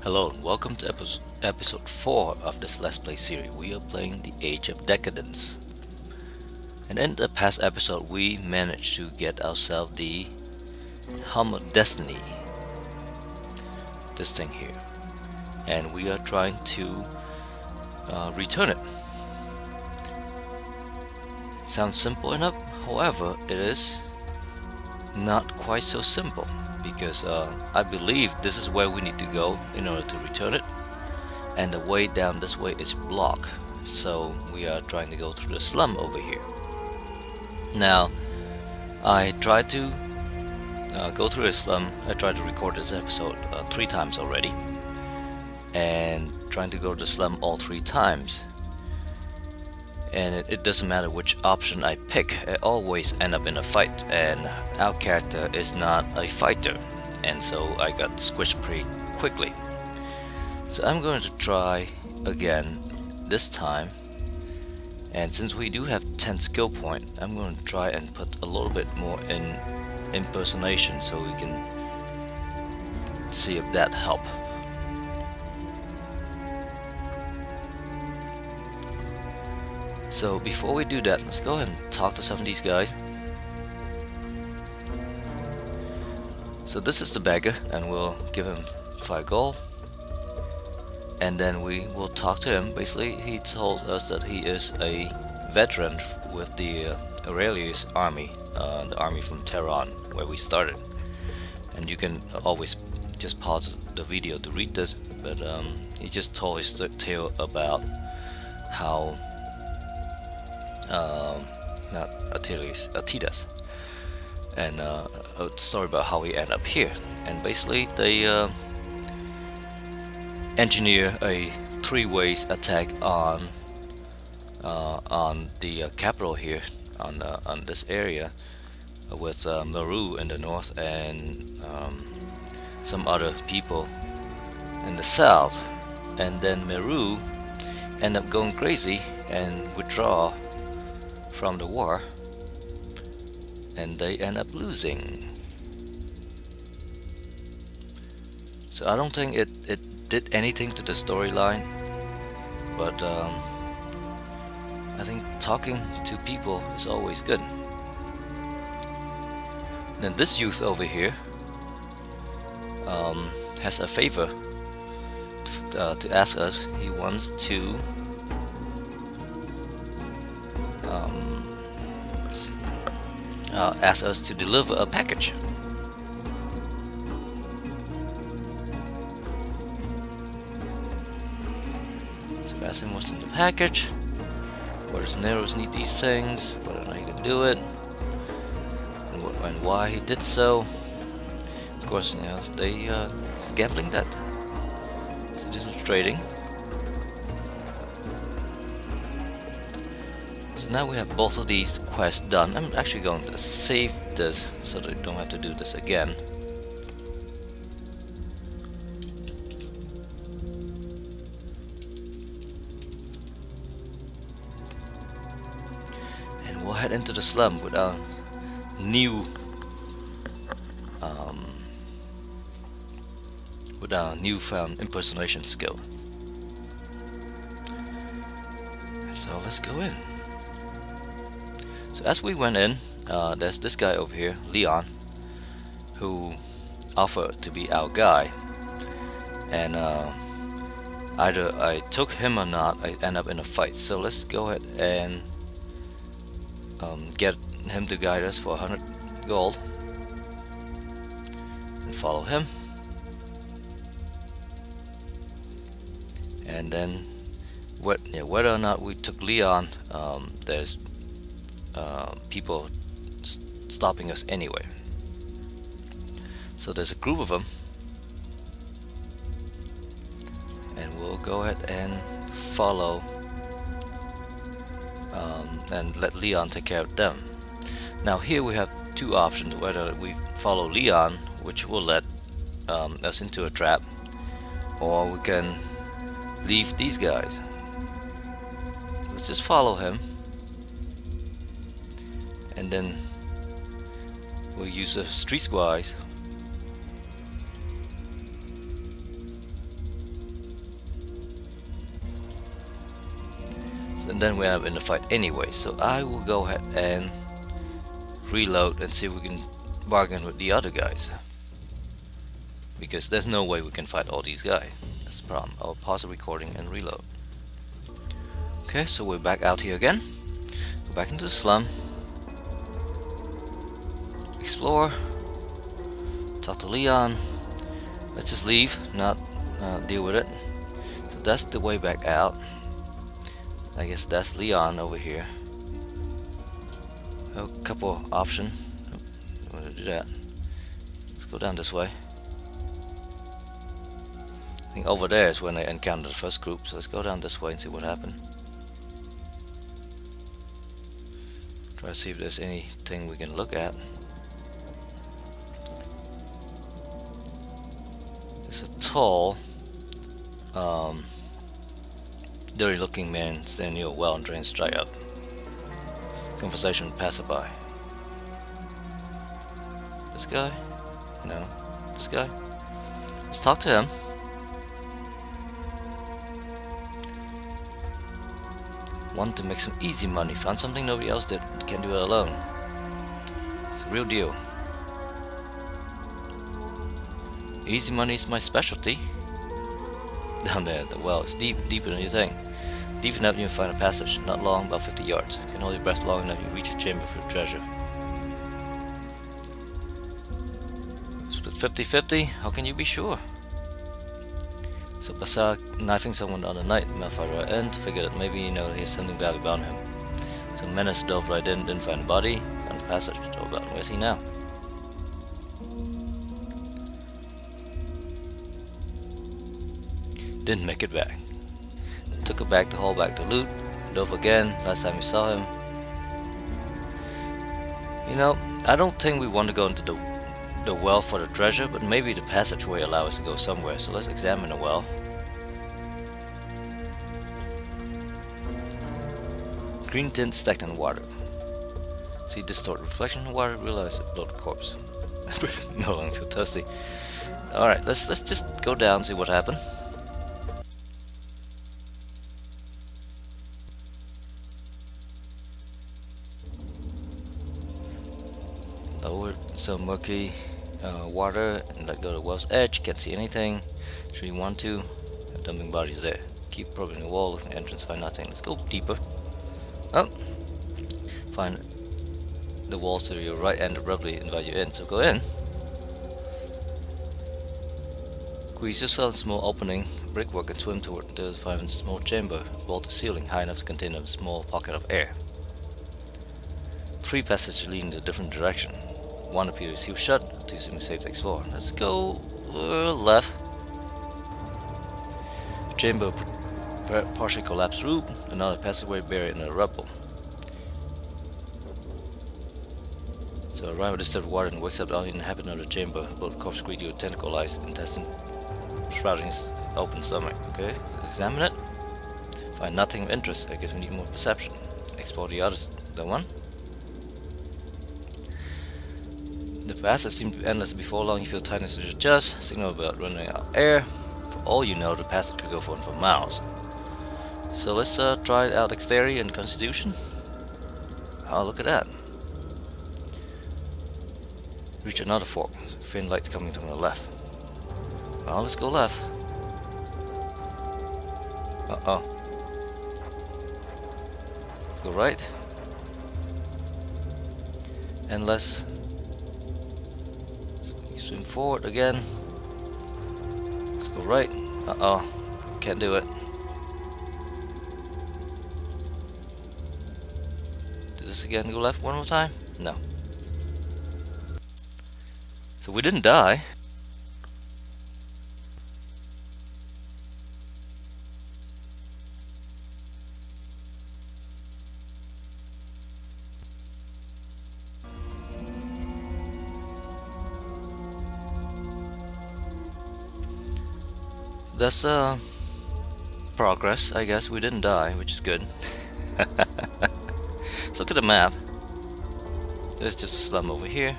Hello and welcome to episode 4 of this Let's Play series. We are playing the Age of Decadence. And in the past episode we managed to get ourselves the Helm of Destiny. This thing here. And we are trying to return it. Sounds simple enough, however it is not quite so simple. Because I believe this is where we need to go in order to return it, and the way down this way is blocked, so we are trying to go through the slum over here. Now I tried to go through the slum. I tried to record this episode 3 times already, and trying to go to the slum all 3 times, and it doesn't matter which option I pick, I always end up in a fight, and our character is not a fighter, and so I got squished pretty quickly. So I'm going to try again this time, and since we do have 10 skill point, I'm going to try and put a little bit more in impersonation so we can see if that helps. So before we do that, let's go ahead and talk to some of these guys. So this is the beggar, and we'll give him 5 gold. And then we will talk to him. Basically, he told us that he is a veteran with the Aurelius army, the army from Tehran, where we started. And you can always just pause the video to read this, but he just told his tale about how not Atidas, and a story about how we end up here. And basically they engineer a 3-ways attack on the capital here, on this area, with Maru in the north and some other people in the south. And then Meru end up going crazy and withdraw from the war, and they end up losing. So I don't think it did anything to the storyline, but I think talking to people is always good. Then this youth over here has a favor to ask us. He wants to ask us to deliver a package. So ask him what's in the package, whether his narrows need these things, whether or not he can do it, and why he did so. Of course, you know, they gambling debt. So this is trading. So now we have both of these quests done. I'm actually going to save this so that I don't have to do this again. And we'll head into the slum with our newfound impersonation skill. So let's go in. So as we went in, there's this guy over here, Leon, who offered to be our guy, and either I took him or not, I end up in a fight. So let's go ahead and get him to guide us for 100 gold and follow him, and then whether or not we took Leon, there's people stopping us anyway. So there's a group of them, and we'll go ahead and follow and let Leon take care of them. Now here we have 2 options, whether we follow Leon, which will let us into a trap, or we can leave these guys. Let's just follow him, and then we'll use the streetwise And then we end up in the fight anyway. So I will go ahead and reload and see if we can bargain with the other guys. Because there's no way we can fight all these guys. That's the problem. I'll pause the recording and reload. Okay, so we're back out here again. Go back into the slum. Explore. Talk to Leon. Let's just leave, not deal with it. So that's the way back out. I guess that's Leon over here. A couple options. I'm gonna do that. Let's go down this way. I think over there is when I encountered the first group, so let's go down this way and see what happened. Try to see if there's anything we can look at. There's a tall, dirty looking man standing near a well and drains dry up. Conversation with passerby. This guy? No. This guy? Let's talk to him. Want to make some easy money. Found something nobody else did. Can't do it alone. It's a real deal. Easy money is my specialty. Down there, the well is deeper than you think. Deep enough you can find a passage, not long, about 50 yards. You can hold your breath long enough you reach a chamber for the treasure. Split 50-50? How can you be sure? So Basar knifing someone the other night, Malfire and figured that maybe he has something valuable on him. So Menace dove right in, didn't find the body, found the passage, told about where's he now? Didn't make it back. Took it back to haul back the loot, dove again, last time we saw him. I don't think we want to go into the well for the treasure, but maybe the passageway allows us to go somewhere, so let's examine the well. Green tint stacked in water. See distorted reflection in water, realize it bloated corpse. No longer feel thirsty. Alright, let's just go down and see what happened. Lower some murky water and let go to the well's edge. Can't see anything. Sure you want to. Dumping bodies there. Keep probing the wall, looking at the entrance, find nothing. Let's go deeper. Oh, find the wall to your right and abruptly invite you in. So go in. Squeeze yourself a small opening, brickwork, and swim toward the find a small chamber, vaulted ceiling high enough to contain a small pocket of air. 3 passages lead in a different direction. One appears sealed shut, 2 seem safe to explore. Let's go left. Chamber partially collapsed roof, another passageway buried in a rubble. So arrive at disturbed water and wakes up the only inhabitant of the chamber. Both corpse greet you with tentacleized intestine sprouting his open stomach. Okay, let's examine it. Find nothing of interest. I guess we need more perception. Explore the others. The one. The passage seems to be endless. Before long you feel tightness to adjust. Signal about running out of air. For all you know, the passage could go for miles. So let's try it out. Dexterity and Constitution. Oh, look at that. Reach another fork. Faint light coming from the left. Well, let's go left. Uh-oh. Let's go right. And let's swim forward again. Let's go right. Uh-oh. Can't do it. Do this again. Go left one more time? No. So we didn't die. That's progress, I guess. We didn't die, which is good. Let's look at the map. There's just a slum over here.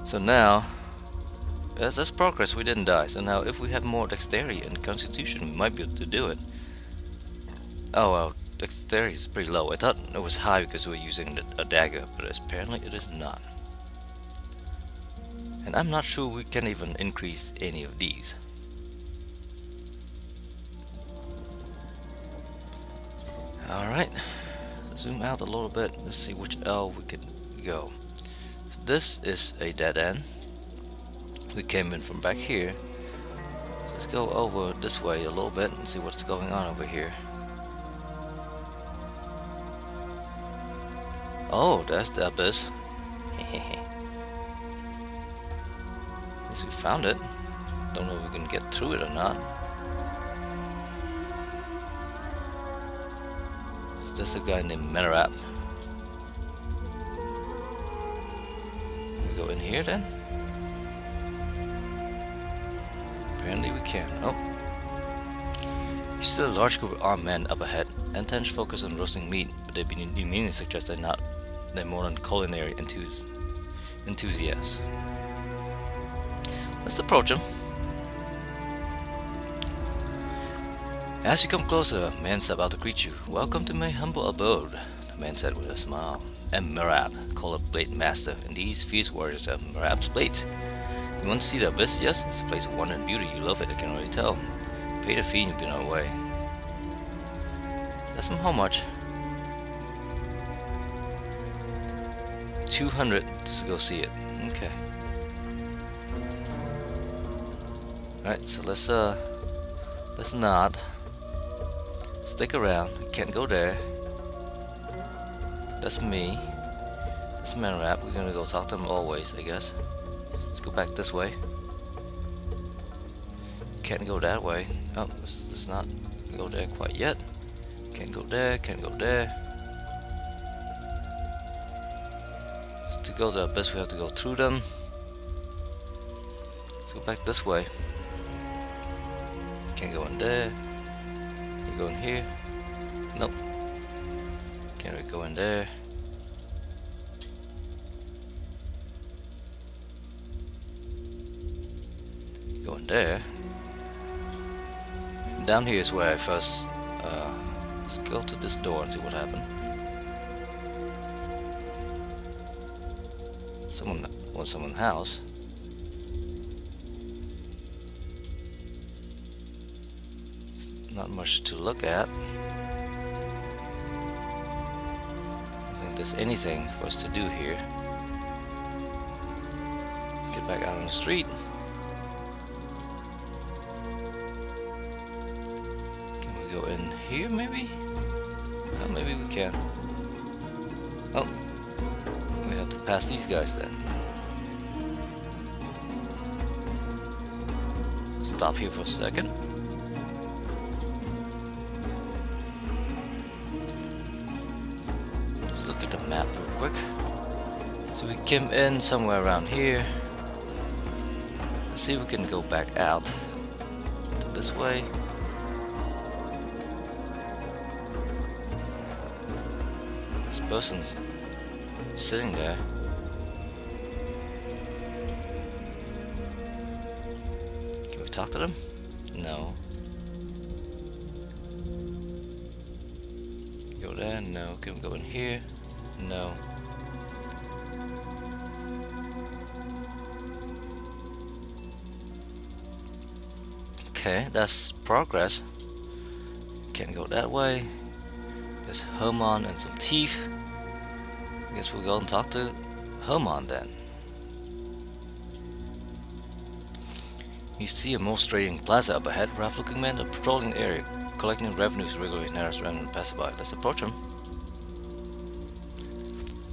So now As that's progress, we didn't die. So now if we have more dexterity and constitution, we might be able to do it. Oh well, dexterity is pretty low. I thought it was high because we were using a dagger, but apparently it is not. And I'm not sure we can even increase any of these. Alright, zoom out a little bit. Let's see which L we can go. So this is a dead end. We came in from back here. So let's go over this way a little bit and see what's going on over here. Oh, that's the abyss. At least we found it. Don't know if we can get through it or not. Is this a guy named Maadoran? We go in here then? Apparently we can. Oh. You see a large group of armed men up ahead. Intense focus on roasting meat, but they immediately suggest they're more than culinary enthusiasts. Let's approach them. As you come closer, a man steps out to greet you. Welcome to my humble abode, the man said with a smile. I'm Maadoran, called Blade Master, and these fierce warriors are Maadoran's blades. You want to see the abyss? Yes, it's a place of wonder and beauty. You love it, I can already tell. Pay the fee and you've been on our way. That's how much? 200 to go see it. Okay. Alright, so let's not stick around. We can't go there. That's me. That's Maadoran. We're gonna go talk to him always, I guess. Let's go back this way. Can't go that way. Oh, let's not go there quite yet. Can't go there, can't go there. So to go to the abyss, we have to go through them. Let's go back this way. Can't go in there. Can we go in here? Nope. Can't really go in there. Go in there. Down here is where I first. Let's go to this door and see what happened. Someone wants someone's house. Not much to look at. I don't think there's anything for us to do here. Let's get back out on the street. Can we go in here maybe? Well, maybe we can. Oh, we have to pass these guys then. Stop here for a second. Look at the map real quick. So we came in somewhere around here. Let's see if we can go back out to this way. This person's sitting there. Can we talk to them? No. Go there? No. Can we go in here? No. Okay, that's progress. Can't go that way. There's Herman and some teeth. I guess we'll go and talk to Herman then. You see a most trading plaza up ahead. Rough looking man patrolling the area, collecting revenues regularly and harass random passerby. Let's approach him.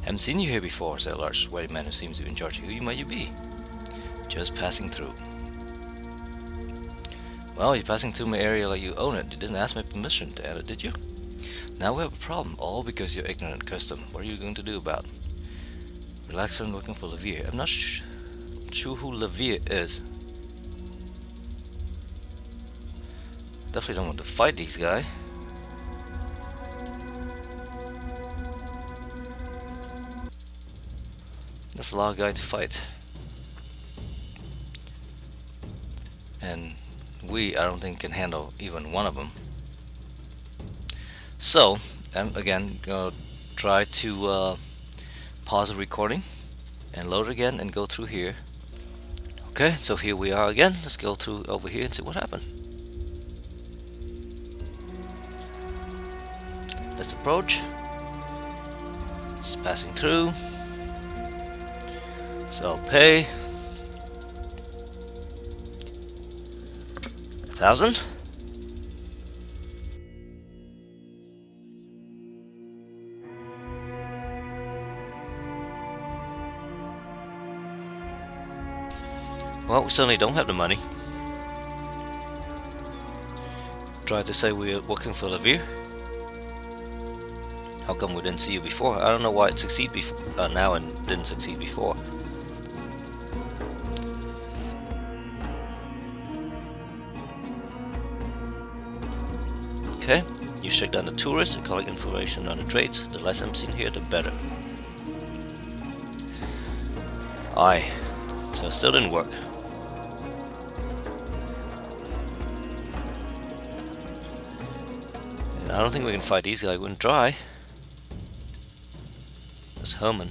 Haven't seen you here before, said a large sweaty man who seems to be in charge. Who might you be? Just passing through. Well, you're passing through my area like you own it. You didn't ask my permission to enter, did you? Now we have a problem, all because you're ignorant custom. What are you going to do about it? Relax, I'm looking for Levier. I'm not sure who Levier is. Definitely don't want to fight these guys. That's a lot of guys to fight. and I don't think can handle even one of them. So I'm again gonna try to pause the recording and load it again and go through here. Okay, so here we are again. Let's go through over here and see what happened. Let's approach. It's passing through. So I'll pay 1,000. Well, we certainly don't have the money. Try to say we're working for Levere. How come we didn't see you before? I don't know why it succeeded before now and didn't succeed before. Okay, you check down the tourists and collect information on the trades. The less I'm seen here, the better. Aye, so it still didn't work. And I don't think we can fight these guys. We wouldn't try. That's Herman.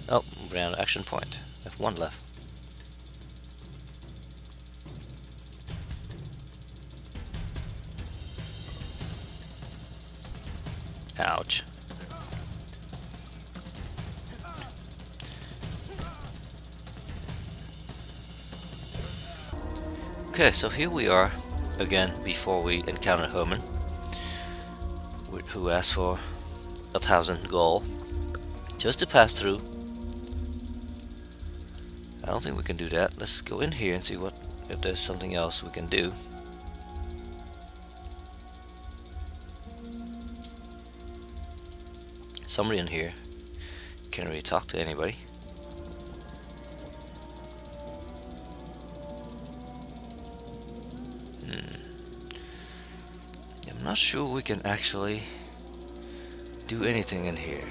Oh, ran out of action point. I have one left. Ouch. Okay, so here we are again before we encounter Herman, who asked for 1,000 gold just to pass through. I don't think we can do that. Let's go in here and see if there's something else we can do. Somebody in here. Can't really talk to anybody. I'm not sure we can actually do anything in here.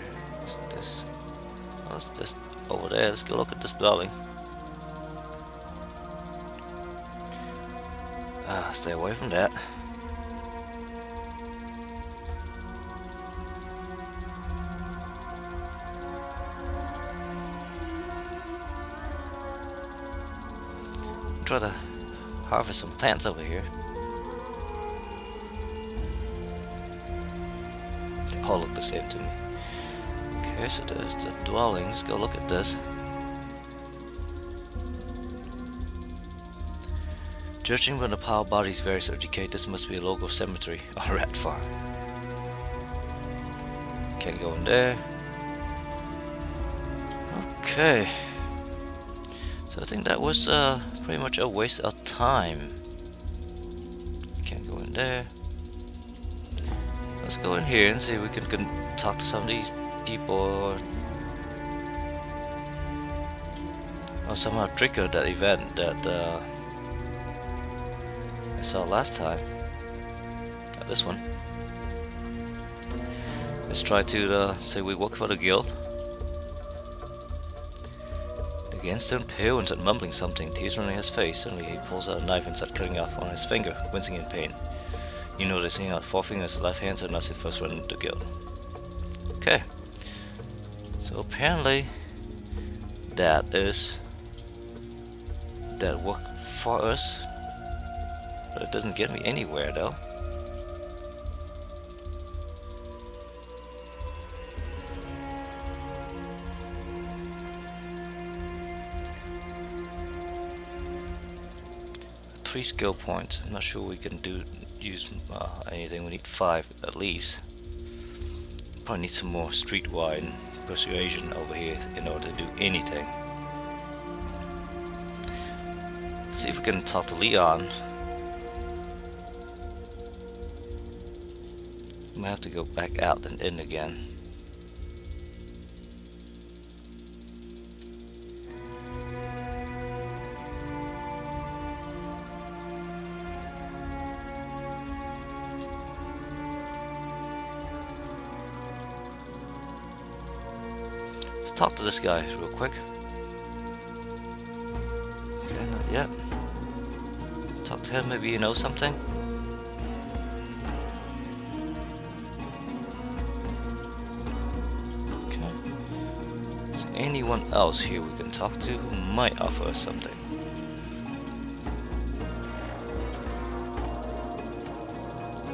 Let's just over there. Let's go look at this dwelling. Stay away from that. Try to harvest some plants over here. They all look the same to me. Okay, so there's the dwelling. Let's go look at this. Judging from the pile of bodies various indicate this must be a local cemetery or rat farm. Can't go in there. Okay. So I think that was pretty much a waste of time. Can't go in there. Let's go in here and see if we can talk to some of these people or somehow trigger that event that I saw last time. This one. Let's try to say we work for the guild. The guest turned pale and started mumbling something, tears running his face. Suddenly he pulls out a knife and starts cutting off on his finger, wincing in pain. You notice he had 4 fingers, his left hand, so as he first went into the guild. Okay. So apparently that worked for us. But it doesn't get me anywhere though. Three skill points. I'm not sure we can use anything. We need 5 at least. Probably need some more streetwide persuasion over here in order to do anything. Let's see if we can talk to Leon. Might have to go back out and in again. talk to this guy real quick. Okay, not yet. Talk to him, maybe you know something. Okay. Is there anyone else here we can talk to who might offer us something?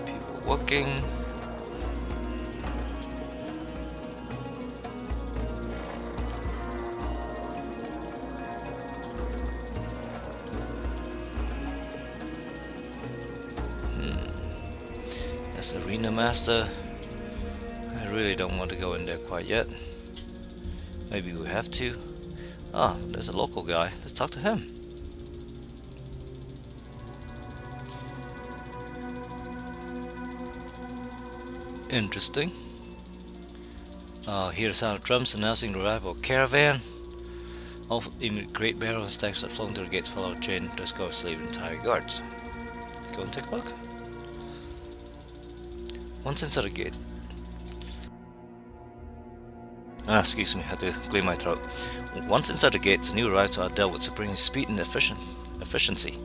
People working. That's the Arena Master. I really don't want to go in there quite yet. Maybe we have to. Ah, there's a local guy. Let's talk to him. Interesting. Hear the sound of drums announcing the arrival of caravan. All even great barrel and stacks that flown through the gates follow a chain to escort slave entire guards. Go and take a look. Once inside the gate. Excuse me, I had to clear my throat. Once inside the gates, new arrivals are dealt with supreme speed and efficiency.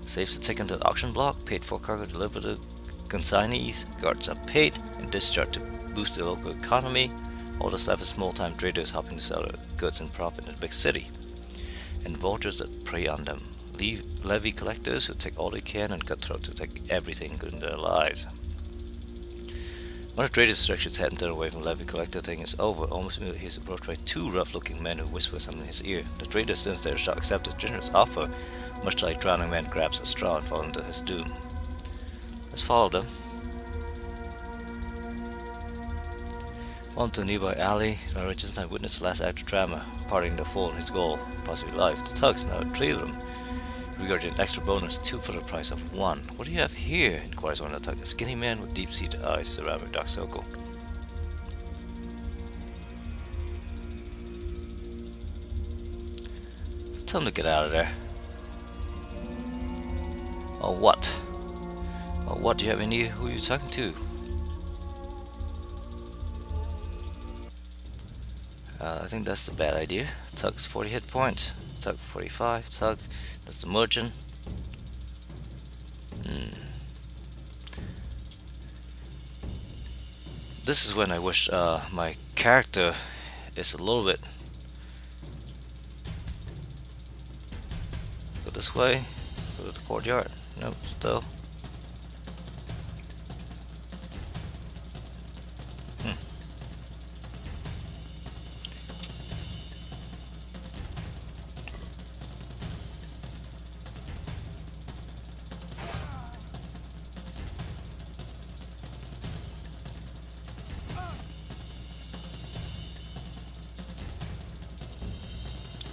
Safes are taken to the auction block, paid for cargo delivered to consignees, guards are paid and discharged to boost the local economy. All that's left is small-time traders helping to sell their goods and profit in the big city, and vultures that prey on them. Levy collectors who take all they can, and cutthroats who take everything, including their lives. When the trader's distractions hadn't turned away from the levy collector, thing is over. Almost immediately he is approached by two rough-looking men who whisper something in his ear. The trader, since their shock, accepts a generous offer, much like drowning man grabs a straw and falls into his doom. Let's follow them. On to a nearby alley, the Richardson had witnessed the last act of drama, parting the fool and his goal, possibly life. The thugs, now three of them, regarding an extra bonus, 2 for the price of 1. What do you have here? Inquires one of the thugs, a skinny man with deep-seated eyes surrounded by a dark circle. Let's tell him to get out of there. Or what? Or what? Do you have any idea who you're talking to? I think that's a bad idea. Tugs 40 hit points. Tug 45. Tugs. That's the merchant. This is when I wish my character is a little bit. Go this way. Go to the courtyard. Nope, still.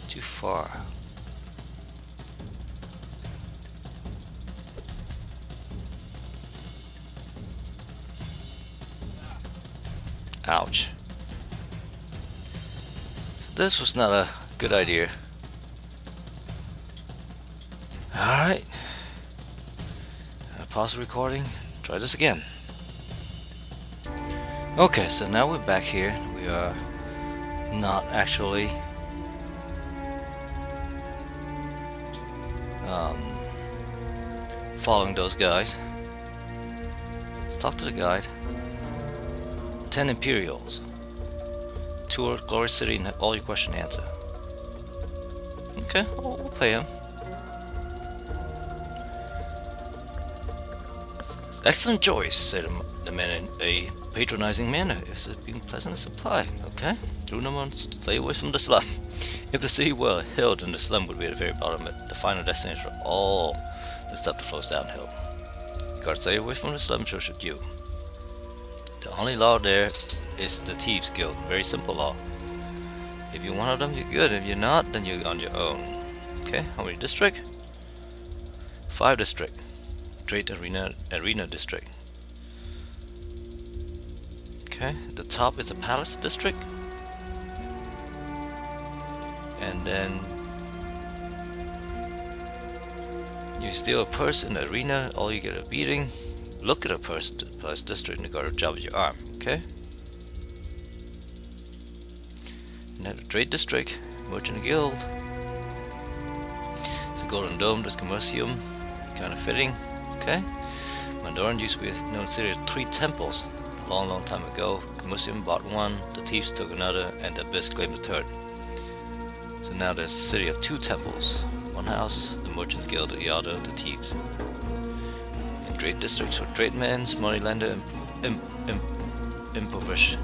Too far. Ouch. So this was not a good idea. Alright. Pause the recording. Try this again. Okay, so now we're back here. We are not actually following those guys. Let's talk to the guide. 10 Imperials. Tour Glorious City and have all your questions answered. Okay, we'll pay him. Excellent choice, said the man in a patronizing manner. It's been pleasant to supply. Okay, rule number 1, stay away from the slum. If the city were a hill, then the slum would be at the very bottom of it, the final destination for all the stuff that flows downhill. Guards stay away from the slum, so should you. The only law there is the Thieves Guild. Very simple law. If you're one of them, you're good. If you're not, then you're on your own. Okay, how many district? 5 district. Trade Arena district. Okay, the top is the Palace district. And then you steal a purse in the arena, all you get a beating. Look at a purse district and you got a job with your arm, okay? And have the Trade District, Merchant Guild. It's a Golden Dome, this Commercium, kind of fitting. Okay. Maadoran used to be a known city of 3 temples. A long time ago, Commercium bought one, the thieves took another, and the Abyss claimed the third. So now there's a city of 2 temples. One house, the Merchants Guild, the other, the thieves. And trade districts for tradesmen, moneylender, and impoverished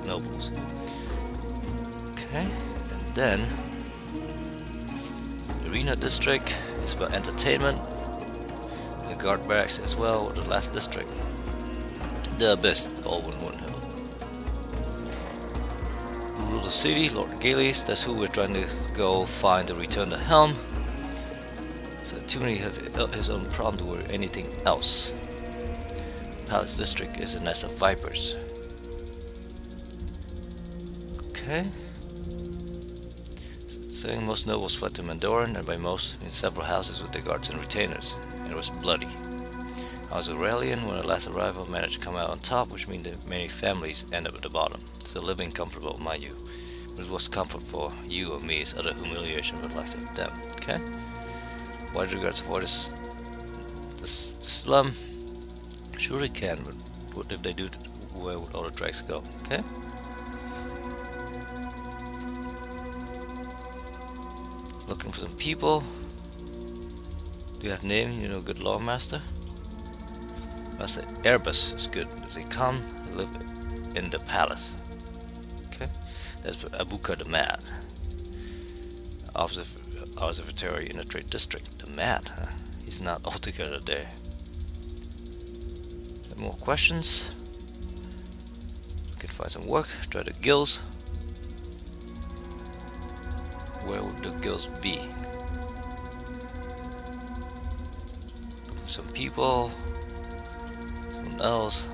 nobles. Okay, and then the Arena District is about entertainment. The guard barracks as well, or the last district. The Abyss, all in one hill. Who rule the city? Lord Gales. That's who we're trying to go find to return the helm. So Tuni have his own problem to worry anything else. Palace District is a nest of vipers. Okay. Saying most nobles fled to Maadoran, and by most means several houses with their guards and retainers. And it was bloody. House Aurelian, when the last arrival, managed to come out on top, which means that many families end up at the bottom. Still living comfortable, mind you. But it was comfort for you or me is utter humiliation for the likes of them. Okay? Wide regards for the slum. Sure they can, but what if they do? Where would all the drags go? Okay? Looking for some people. Do you have name? You know, good lawmaster. I say Airbus is good. Does he come and live in the palace? Okay, that's Abuka the Mad. Observatory in the trade district. The Mad, huh? He's not altogether there. More questions? We can find some work. Try the guilds. Where would the guilds be? Looking for some people. Someone else.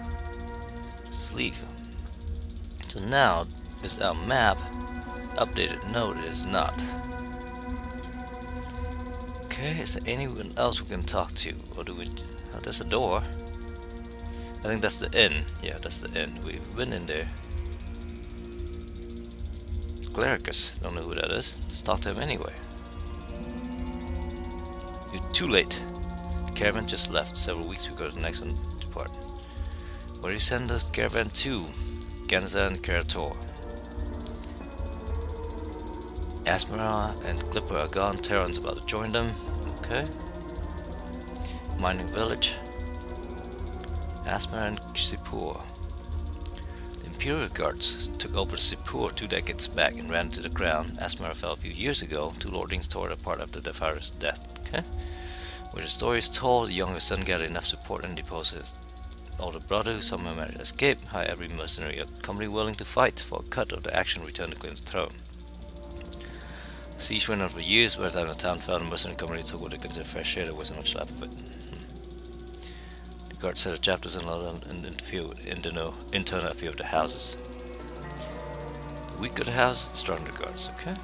Just leave. So now, is our map updated? No, it is not. Okay, is there anyone else we can talk to? Or do we... Oh, there's a door. I think that's the inn. Yeah, that's the inn. We've been in there. Clericus. Don't know who that is. Let's talk to him anyway. You're too late. The caravan just left. Several weeks ago, the next one to depart. Where do you send the caravan to? Genza and Karator. Asmara and Clipper are gone. Terran's about to join them. Okay. Mining village. Asmara and Sipur. The Imperial Guards took over Sipur 2 decades back and ran to the crown. Asmara fell a few years ago. 2 lordings tore it apart after the father's death. Okay? Where the story is told, the younger son gathered enough support and deposed his older brother, who somehow managed to escape. Hired every mercenary a company willing to fight for a cut of the action returned to claim the throne. The siege went on for years. By the time the town fell, the mercenary company took what they considered fair share. There wasn't much left of it. The guard set the chapters and allowed them in the field, internal view of the houses. The weaker the house, the stronger the guards, okay?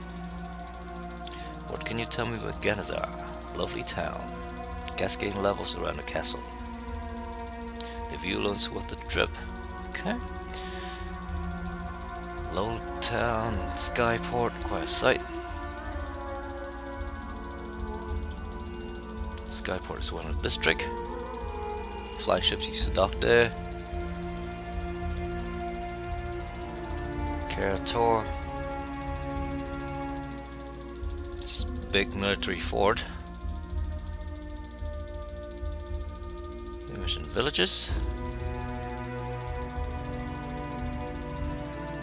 What can you tell me about Ganazar? Lovely town. Cascading levels around the castle. The view alone worth the trip. Okay. Low town, Skyport, quite a sight. Skyport is one of the district. Flying ships used to dock there. Karator. It's a big military fort. Mission villages.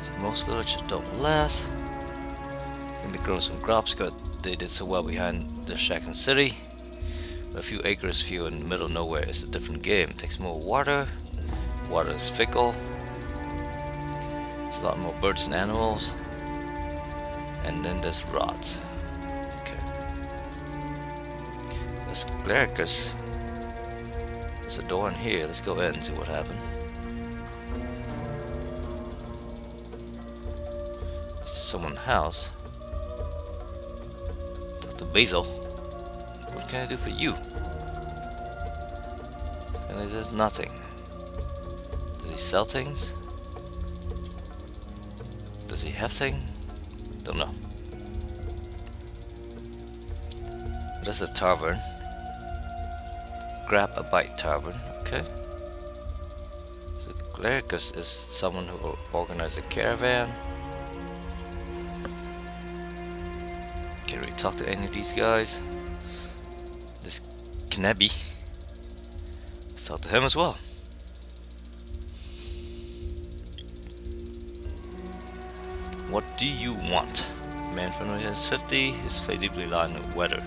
So most villages don't last. I think they grow some crops because they did so well behind the Shaxan city. A few acres view in the middle of nowhere is a different game. It takes more water. Water is fickle. There's a lot more birds and animals. And then there's rods. Okay. There's Clericus. There's a door in here. Let's go in and see what happened. It's someone's house. Dr. Basil. What can I do for you? And he says nothing. Does he sell things? The Does he have thing? Don't know. That's a tavern. Grab a bite tavern. Okay. So clericus is someone who organized a caravan. Can we talk to any of these guys? This Knebi. Let's talk to him as well. What do you want? Man from has 50, his face deeply lined with weather.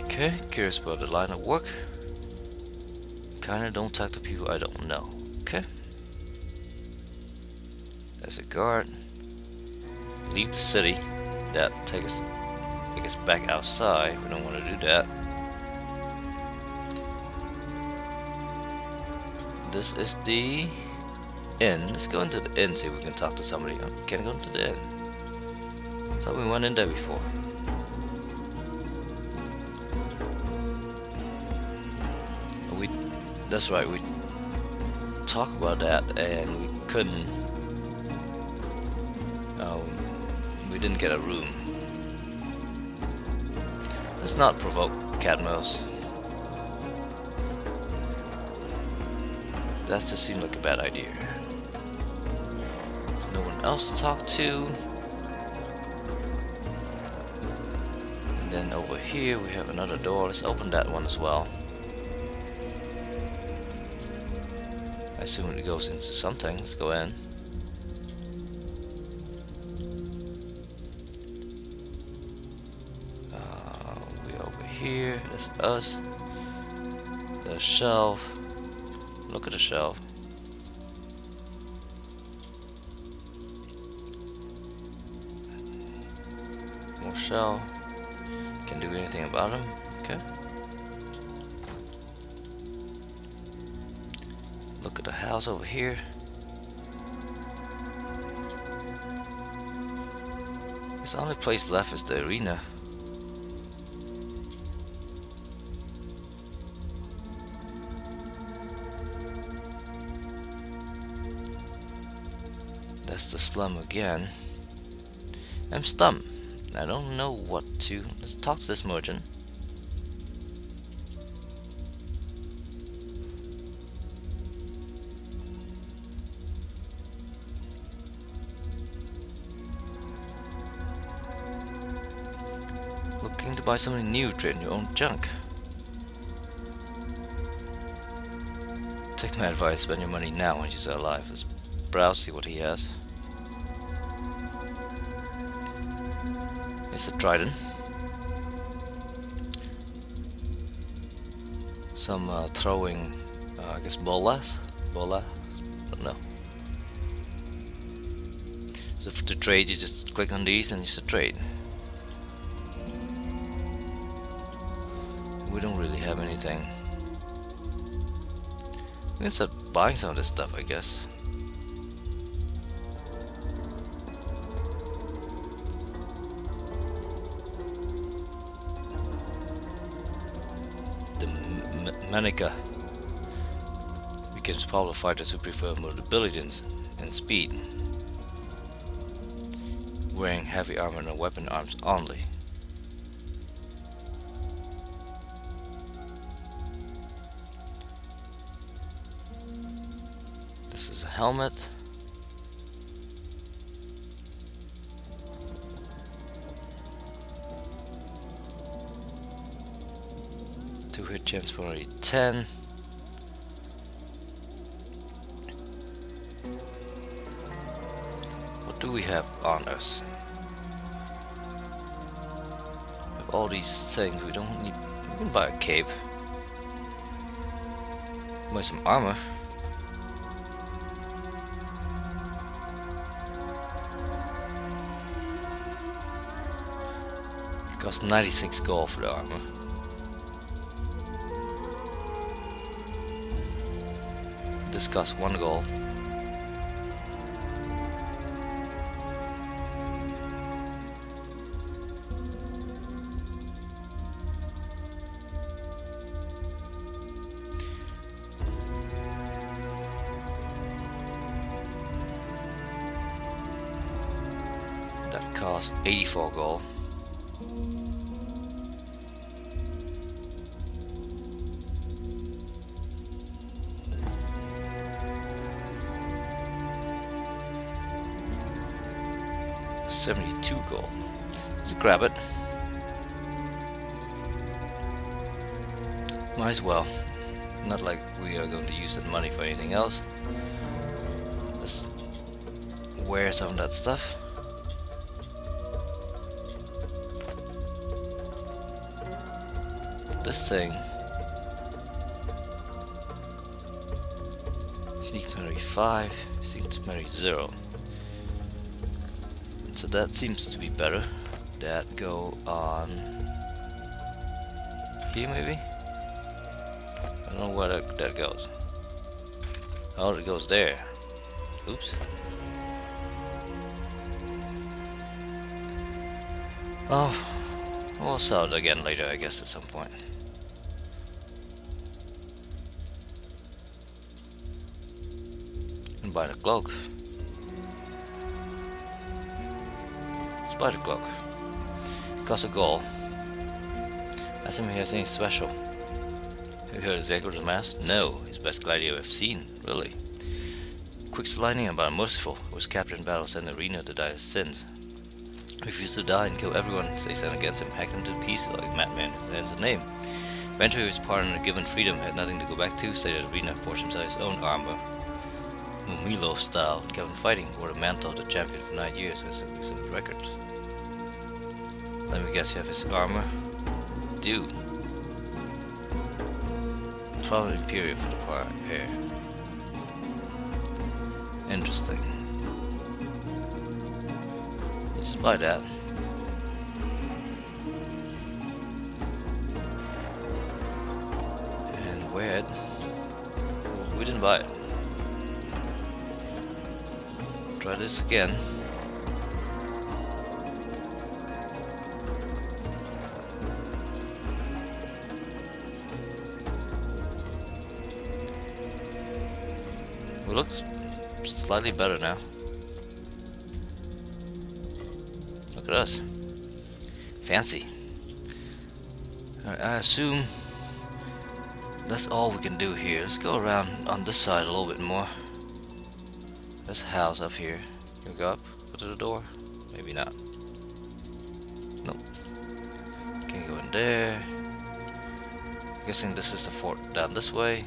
Okay, curious about the line of work. Kinda don't talk to people I don't know. Okay. There's a guard. Leave the city. That takes us back outside. We don't want to do that. This is the inn. Let's go into the inn, see if we can talk to somebody. Can I go into the inn? I thought we went in there before. That's right, we talked about that and we couldn't. We didn't get a room. Let's not provoke Cadmos. That just seemed like a bad idea. There's no one else to talk to. And then over here we have another door. Let's open that one as well. I assume it goes into something. Let's go in. We over here. That's us. The shelf. Look at the shelf. More shelf. Can't do anything about them. Okay. Look at the house over here. The only place left is the arena. That's the slum again. I'm stumped. I don't know what to. Let's talk to this merchant. Looking to buy something new, trade in your own junk. Take my advice, spend your money now when you're alive. Let's browse, see what he has. It's a trident. Some throwing, I guess bolas? Bola? I don't know. So for to trade, you just click on these and you should trade. We don't really have anything. We can start buying some of this stuff, I guess. The Manica becomes popular fighters who prefer mobility and speed, wearing heavy armor and weapon arms only. This is a helmet. Two hit chance for only 10. What do we have on us? We have all these things. We don't need. We can buy a cape. Buy some armor. It costs 96 gold for the armor. This costs 1 gold. cost 84 gold. $72 gold. Let's grab it. Might as well. Not like we are going to use that money for anything else. Let's wear some of that stuff. This thing. Sneak memory 5, sneak memory 0. So that seems to be better. That go on here maybe? I don't know where that goes. Oh, it goes there. Oops. Oh, we'll sell it again later, I guess, at some point. And buy the cloak. Let's buy the cloak. It costs a gold. Ask him if he has anything special. Have you heard of Zegor's mask? No, he's the best gladiator I've seen, really. Quick sliding and but merciful. Was captured in battle, sent to the arena to die his sins. Refused to die and kill everyone they sent against him, hacked him to pieces like a madman. His name. Eventually, he was pardoned and given freedom, had nothing to go back to, stayed at the arena, forged himself his own armor. Mumilo style, kept on fighting, wore the mantle of the champion for 9 years, as it in records. Let me guess, you have his armor? Do. 12 Imperial for the pair. Interesting. Let's buy that. And wear it. Oh, we didn't buy it. Try this again. It looks slightly better now. Look at us. Fancy. Alright, I assume that's all we can do here. Let's go around on this side a little bit more. There's a house up here. Can we go up? Go to the door? Maybe not. Nope. Can't go in there. Guessing this is the fort down this way.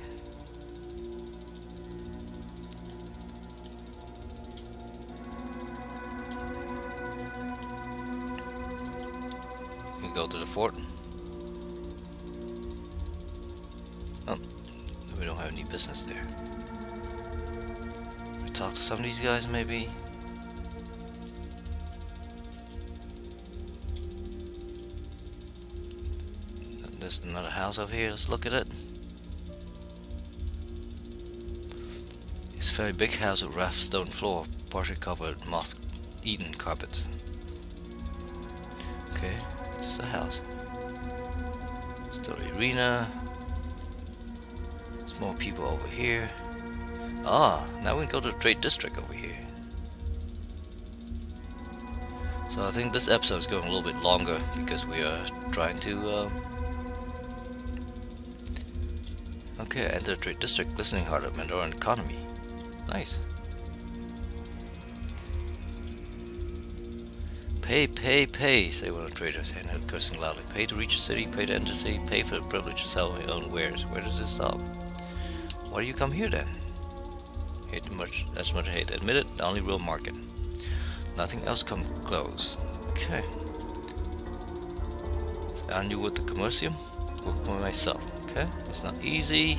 Go to the fort. Oh, we don't have any business there. We talk to some of these guys maybe. There's another house over here. Let's look at it. It's a very big house with rough stone floor, partially covered moth-eaten carpets. Okay. Just a house. Story arena. There's more people over here. Ah, now we can go to the trade district over here. So I think this episode is going a little bit longer because we are trying to okay, enter the trade district, glistening heart of Maadoran economy. Nice. Pay, say one of the traders, hand out cursing loudly. Pay to reach the city, pay to enter the city, pay for the privilege to sell your own wares. Where does it stop? Why do you come here then? Hate much, that's much I hate to admit it, the only real market. Nothing else come close. Okay. So aren't you with the commercium? Work by myself. Okay, it's not easy.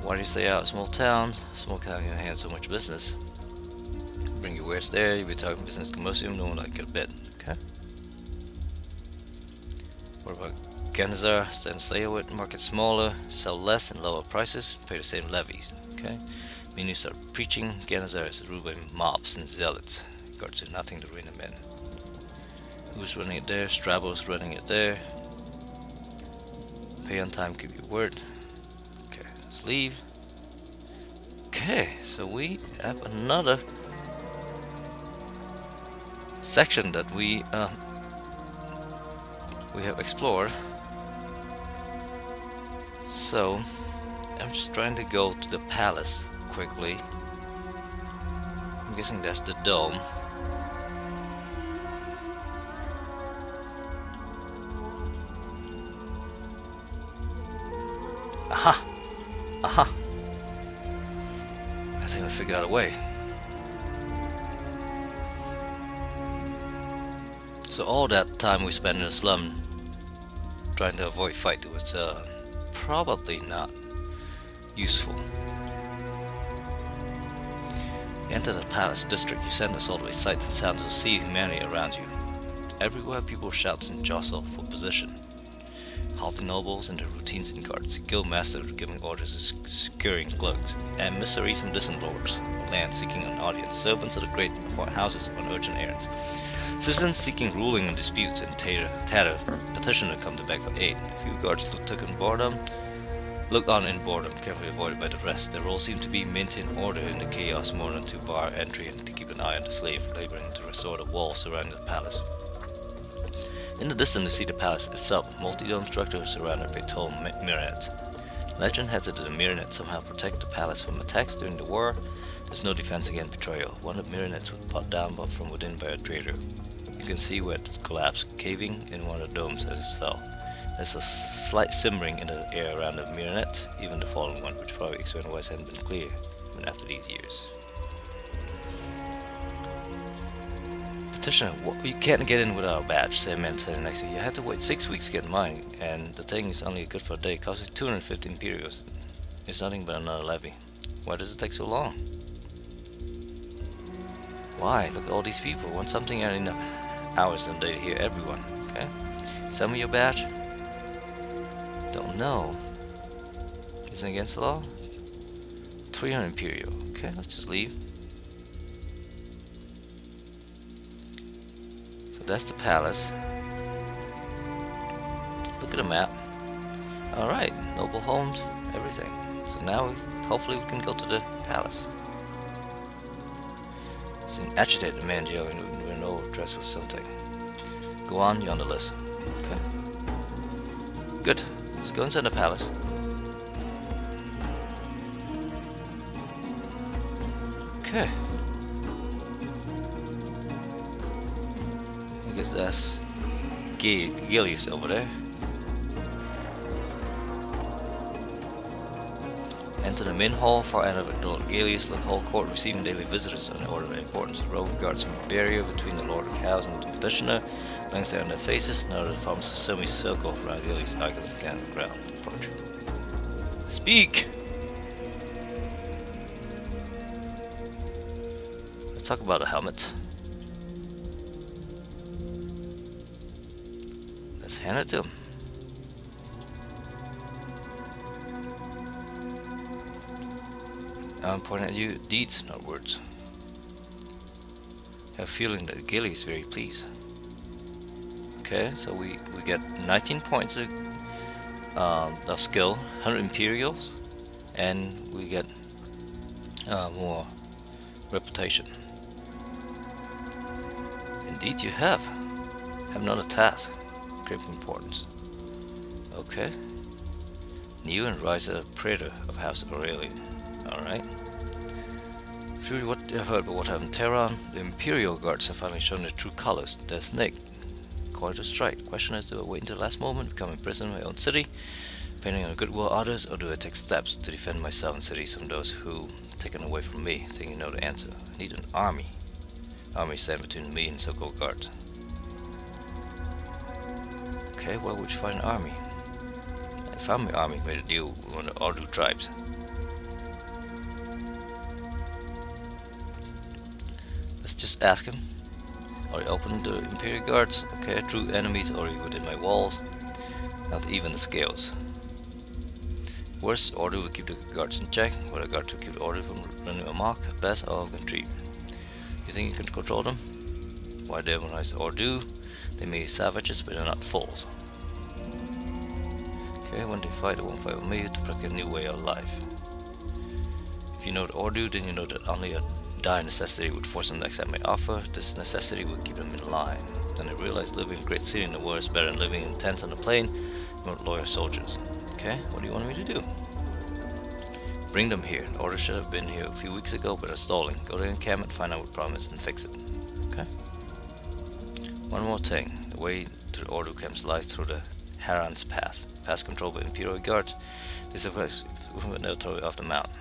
Why do you stay out? Small towns. Small town can handle so much business. Bring your wares there, you'll be talking business commercium, no one like it a bit, okay? What about Ganazar? Stand stay with market smaller, sell less and lower prices, pay the same levies, okay? When you start preaching, Ganazar is ruled by mobs and zealots. Guards do nothing to rein them in. Who's running it there? Strabo's running it there. Pay on time, keep your word. Okay, let's leave. Okay, so we have another section that we have explored. So I'm just trying to go to the palace quickly. I'm guessing that's the dome. Aha! Aha! I think we figured out a way. So all that time we spent in the slum trying to avoid fight was probably not useful. You enter the palace district, you send us all the way sights and sounds to see humanity around you. Everywhere people shout and jostle for position. Halting nobles and their routines and guards, guild masters giving orders and securing cloaks, and emissaries from distant lords, land seeking an audience, servants of the great houses on urgent errands, citizens seeking ruling on disputes, and tattered petitioner come to beg for aid. A few guards looked on in boredom, carefully avoided by the rest. Their role seemed to be maintain order in the chaos more than to bar entry and to keep an eye on the slave laboring to restore the walls surrounding the palace. In the distance, you see the palace itself, multi-dome structure surrounded by tall minarets. Legend has it that the minarets somehow protect the palace from attacks during the war. There's no defense against betrayal. One of the minarets was brought down from within by a traitor. You can see where it collapsed, caving in one of the domes as it fell. There's a slight simmering in the air around the minaret, even the fallen one, which probably explains why it hasn't been clear even after these years. Petitioner, you can't get in without a badge, said a man sitting next to you. You had to wait 6 weeks to get mine, and the thing is only good for a day, costing 250 imperials. It's nothing but another levy. Why does it take so long? Why? Look at all these people. Want something in enough hours in a day to hear everyone, okay? Sell me your badge? Don't know. Isn't it against the law? 300 imperial. Okay, let's just leave. That's the palace. Look at the map. Alright, noble homes, everything. So now, hopefully we can go to the palace. It's an agitated man yelling with no dress with something. Go on, you're on the list. Okay. Good. Let's go inside the palace. Okay. I guess that's Gillies over there. Enter the main hall, far end of it. Lord Gillies, the whole court receiving daily visitors on the order of importance. The row of guards a barrier between the Lord of the House and the petitioner. Banks there on their faces. Now the forms a semicircle around Gillies, icons again on the ground. Approach. Speak! Let's talk about the helmet. Let's hand it to him. I'm pointing at you, deeds, not words. I have a feeling that Gilly is very pleased. Okay, so we get 19 points of skill, 100 imperials, and we get more reputation. Indeed you have another task. Great importance. Okay. New and riser praetor of House Aurelian. Alright. Truly what I've heard about what happened in Tehran, the Imperial Guards have finally shown their true colors. They're snake. Quite a strike. Question is, do I wait until the last moment, become a prisoner in my own city, depending on the goodwill of others, or do I take steps to defend myself and cities from those who taken away from me? I think you know the answer. I need an army. Army stand between me and so-called guards. Okay, where would you find an army? I found my army, made a deal with one of the Ordu tribes. Let's just ask him. Are you open to Imperial Guards? Okay, true enemies, or are you within my walls? Not even the scales. Worst, Ordu will keep the guards in check, while the guards will keep the Ordu from running amok. Best, all can treat. You think you can control them? Why demonize Ordu? They may be savages, but they're not fools. Okay, when they fight with me to practice a new way of life. If you know the Ordu, then you know that only a dire necessity would force them to accept my offer. This necessity would keep them in line. And I realized living in a great city in the world is better than living in tents on a plain with loyal soldiers. Okay, what do you want me to do? Bring them here. The order should have been here a few weeks ago, but are stalling. Go to the encampment, find out what problem is, and fix it. Okay? One more thing. The way to the order camps lies through the Haran's Pass. Pass controlled by Imperial guards. This is the territory of the mountain.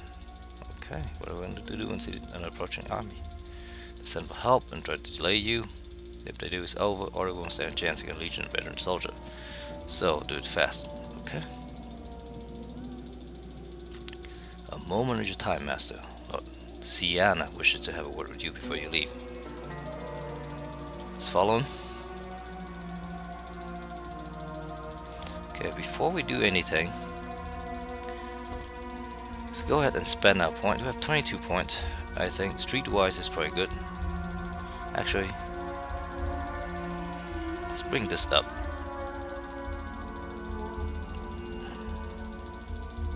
Okay, what are we going to do when see an approaching army? They send for help and try to delay you. If they do, it's over, or it won't stand a chance against a Legion veteran soldier. So, do it fast, okay? A moment of your time, Master. Lord Sienna wishes to have a word with you before you leave. Let's follow him. Okay, before we do anything, let's go ahead and spend our points. We have 22 points, I think. Streetwise is probably good. Actually, let's bring this up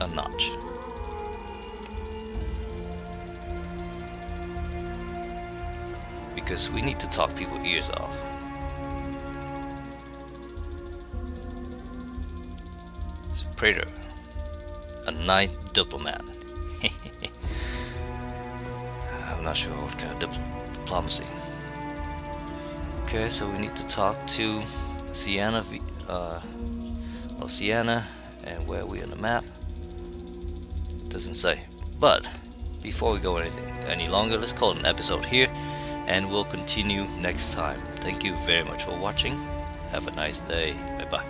a notch. Because we need to talk people's ears off. It's a Praetor, a knight diplomat. I'm not sure what kind of diplomacy. Okay, so we need to talk to Sienna, Sienna, and where are we on the map? It doesn't say. But before we go any longer, let's call it an episode here, and we'll continue next time. Thank you very much for watching. Have a nice day. Bye bye.